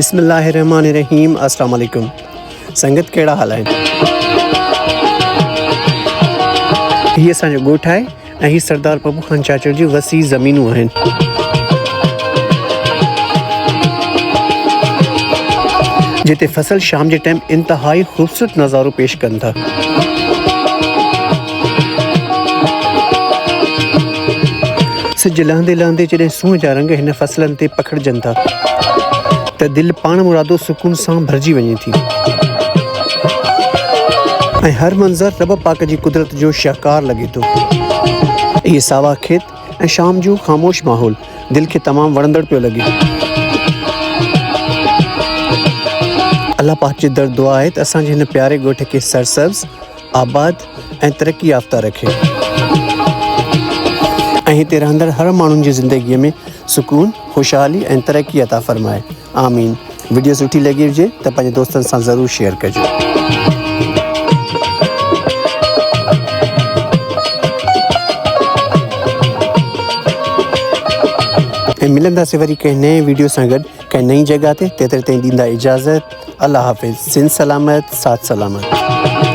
बिस्मिल्लाहिर्रहमानिर्रहीम। अस्सलाम वालेकुम। संगत कहिड़ा हाल आहिनि? हीअ असांजो ॻोठु आहे ऐं हीअ सरदार पप्पू ख़ान चाचड़ जी वसी ज़मीनूं आहिनि। जिते फसल शाम जे टाइम इंतहाई ख़ूबसूरत नज़ारो पेश कनि था। सिज लहंदे लहंदे जॾहिं सूंहं जा रंग हिन फसलनि ते पखिड़िजनि था त दिलि पाण मुरादो सुकून सां भरिजी वञे थी ऐं हर मंज़र रब पाक जी कुदरत जो शाहकार लॻे थो। इहे सावा खेत ऐं शाम जो ख़ामोश माहौल दिलि खे तमामु वणंदड़ पियो लॻे। अल्लाह पाक जी दर दुआ आहे त असांजे हिन प्यारे ॻोठ खे सरसब्ज़, आबाद ऐं तरक़ी याफ़्ता रखे ऐं हिते रहंदड़ हर माण्हुनि जी ज़िंदगीअ में सुकून, ख़ुशहाली ऐं तरक़ी अता फ़रमाए। आमीन। वीडियो सुठी लॻी हुजे त पंहिंजे दोस्तनि सां ज़रूरु शेयर कजो। ऐं मिलंदासीं वरी कंहिं नए वीडियो सां गॾु कंहिं नई जॻह ते। तेतिरे ताईं ॾींदा इजाज़त। अल्लाह हाफ़िज़। सिंध सलामत, साथ सलामत।